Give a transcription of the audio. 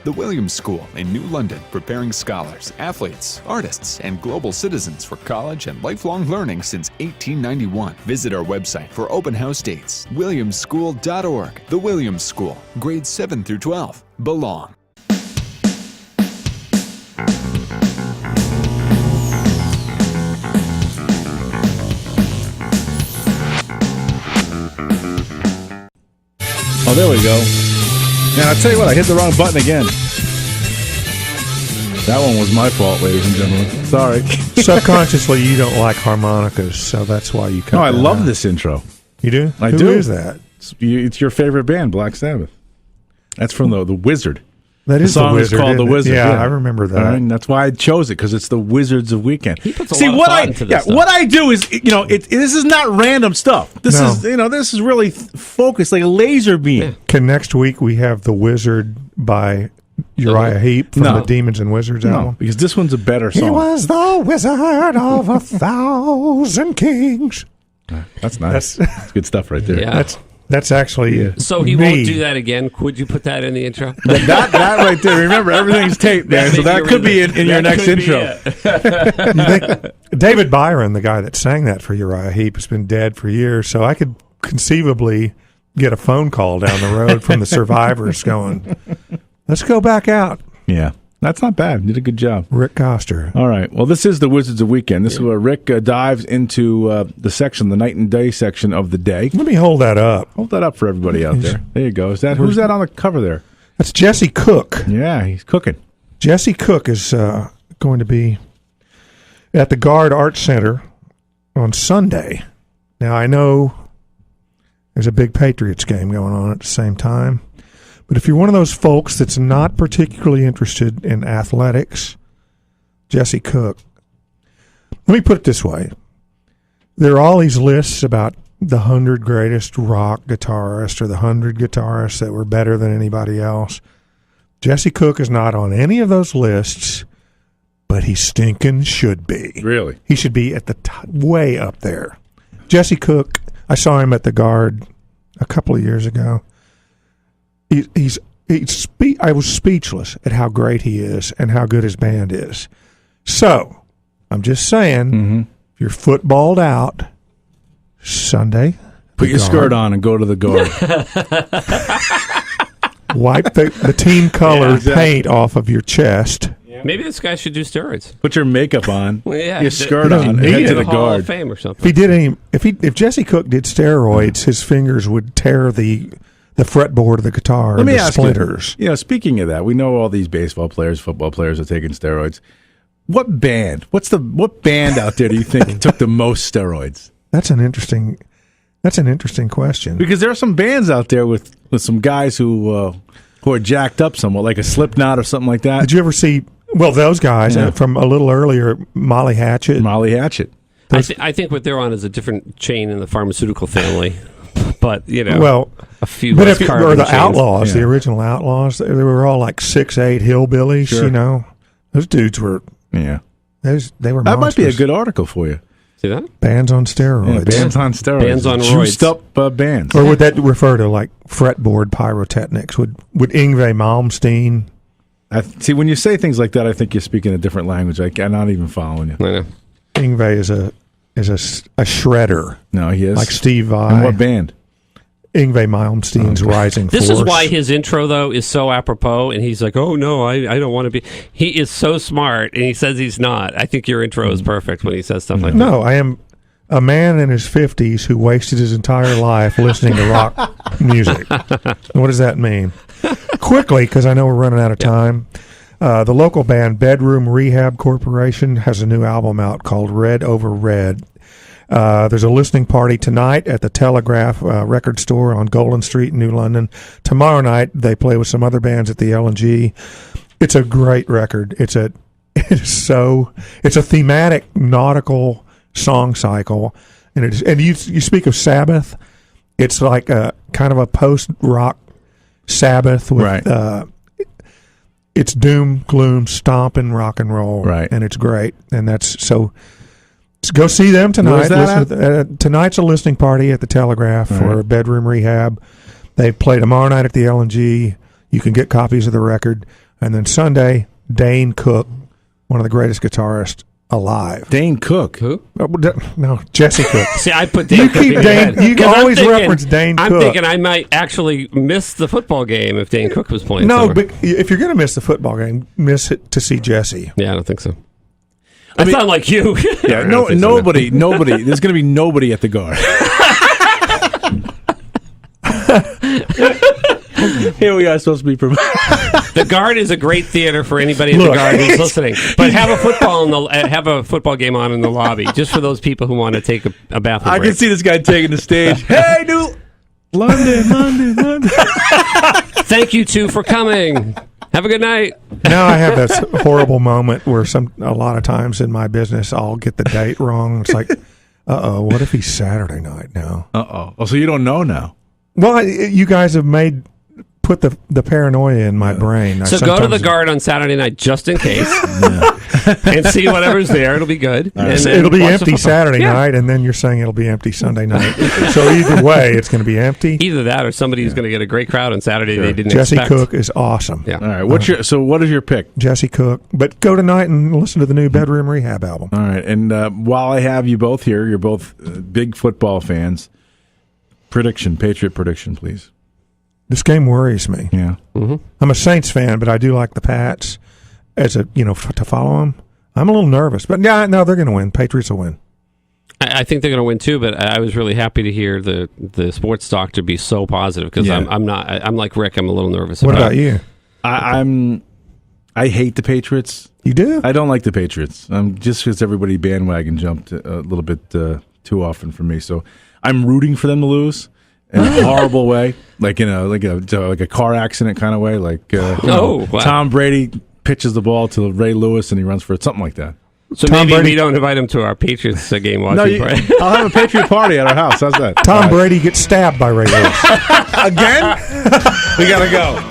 The Williams School in New London, preparing scholars, athletes, artists, and global citizens for college and lifelong learning since 1891. Visit our website for open house dates, williamsschool.org. The Williams School, grades 7 through 12. Belong. Oh, there we go. And I'll tell you what, I hit the wrong button again. That one was my fault, ladies and gentlemen. Sorry. Subconsciously, you don't like harmonicas, so that's why you cut No, I that love out. this intro. You do? I Who do. Who is that? It's your favorite band, Black Sabbath. That's from the Wizard. That is the song the Wizard, is called The isn't it? Wizard. Yeah, I remember that. All right, and that's why I chose it, because it's the Wizards of Weekend. He puts a lot of thought into this stuff. What I do is, this is not random stuff. This No. this is really focused, like a laser beam. Yeah. Can next week we have The Wizard by Uriah Heep from No. the Demons and Wizards No, album? because this one's a better song. He was the wizard of 1,000 kings. That's nice. That's good stuff right there. Yeah. That's actually So he me. won't do that again. Could you put that in the intro? That right there. Remember, everything's taped, man. So that could be in your next intro. You think David Byron, the guy that sang that for Uriah Heep, has been dead for years, so I could conceivably get a phone call down the road from the survivors going, let's go back out. Yeah, that's not bad. You did a good job. Rick Koster. All right. Well, this is the Wizards of Weekend. This is where Rick dives into the night and day section of the day. Let me hold that up. Hold that up for everybody out there. There you go. Who's that on the cover there? That's Jesse Cook. Yeah, he's cooking. Jesse Cook is going to be at the Guard Arts Center on Sunday. Now, I know there's a big Patriots game going on at the same time, but if you're one of those folks that's not particularly interested in athletics, Jesse Cook, let me put it this way. There are all these lists about the 100 greatest rock guitarists or the 100 guitarists that were better than anybody else. Jesse Cook is not on any of those lists, but he stinking should be. Really? He should be at the way up there. Jesse Cook, I saw him at the Guard a couple of years ago. I was speechless at how great he is and how good his band is. So, I'm just saying, if you're footballed out Sunday, Put your skirt on and go to the Guard. wipe the team color paint off of your chest. Maybe this guy should do steroids. Put your makeup on, Well, yeah, your skirt on, and need head it. to the Hall Guard. of Fame or something. If Jesse Cook did steroids, his fingers would tear the fretboard of the guitar Let me into ask splinters. you. Speaking of that, we know all these baseball players, football players are taking steroids. What band? What band out there do you think took the most steroids? That's an interesting question. Because there are some bands out there with some guys who are jacked up somewhat, like a Slipknot or something like that. Did you ever see? Well, those guys from a little earlier, Molly Hatchet. Molly Hatchet. I think what they're on is a different chain in the pharmaceutical family. But, a few but less or carbon the chains. Outlaws, the original Outlaws, they were all like 6'8" hillbillies. Sure. Those dudes were. Yeah, they were. that might be a monsters. good article for you. See that? Bands on steroids. Yeah, bands on steroids, Bands on juiced roids. up bands. Or would that refer to like fretboard pyrotechnics? Would Yngwie Malmsteen? See, when you say things like that, I think you're speaking a different language. I'm not even following you. I know. Yngwie is a shredder. No, he is. Like Steve Vai. And what band? Yngwie Malmsteen's Rising This Force. is why his intro, though, is so apropos, and he's like, oh, no, I don't want to be. He is so smart, and he says he's not. I think your intro is perfect when he says stuff like that. No, I am a man in his 50s who wasted his entire life listening to rock music. What does that mean? Quickly, because I know we're running out of time. The local band Bedroom Rehab Corporation has a new album out called Red Over Red. There's a listening party tonight at the Telegraph record store on Golden Street in New London. Tomorrow night they play with some other bands at the L&G. It's a great record. It's a thematic nautical song cycle, and you speak of Sabbath. It's like a kind of a post rock Sabbath with Right. It's doom, gloom, stomping rock and roll, Right. and it's great. And that's so. Go see them tonight. Where's that Tonight's a listening party at the Telegraph for Bedroom Rehab. They play tomorrow night at the L&G. You can get copies of the record. And then Sunday, Dane Cook, one of the greatest guitarists alive. Dane Cook. Who? No, Jesse Cook. See, I put Dane You Cook keep in your Dane. head. You 'Cause I'm always thinking- reference Dane I'm Cook. thinking I might actually miss the football game if Dane Cook was playing. No, somewhere. but if you're going to miss the football game, miss it to see Jesse. Yeah, I don't think so. I sound like you. Yeah, nobody. There's going to be nobody at the Guard. Here we are supposed to be promoted. The Guard is a great theater for anybody at the Guard who's listening. But have a football game on in the lobby just for those people who want to take a bathroom I break. can see this guy taking the stage. Hey, New London. Thank you two for coming. Have a good night. Now I have this horrible moment where a lot of times in my business I'll get the date wrong. It's like, what if he's Saturday night now? Oh, so you don't know now? Well, you guys have put the paranoia in my brain. So go to the Guard on Saturday night just in case and see whatever's there. It'll be good. And then It'll be watch the empty football. Saturday Yeah. night, and then you're saying it'll be empty Sunday night. So either way, it's going to be empty. Either that or somebody who's going to get a great crowd on Saturday they didn't Jesse expect. Cook is awesome. Yeah. All right. What is your pick? Jesse Cook. But go tonight and listen to the new Bedroom Rehab album. All right. And while I have you both here, you're both big football fans. Patriot prediction, please. This game worries me. Yeah. Mm-hmm. I'm a Saints fan, but I do like the Pats to follow them. I'm a little nervous, but no, they're going to win. Patriots will win. I think they're going to win too, but I was really happy to hear the sports doctor be so positive because Yeah. I'm like Rick. I'm a little nervous. What about you? I hate the Patriots. You do? I don't like the Patriots. Just because everybody bandwagon jumped a little bit too often for me. So I'm rooting for them to lose in a horrible way, like in a car accident kind of way. Like wow. Tom Brady pitches the ball to Ray Lewis and he runs for it, something like that. So Tom maybe Brady- we don't invite him to our Patriots game watching. No, I'll have a Patriot party at our house. How's that? Tom Brady gets stabbed by Ray Lewis. Again? We gotta go.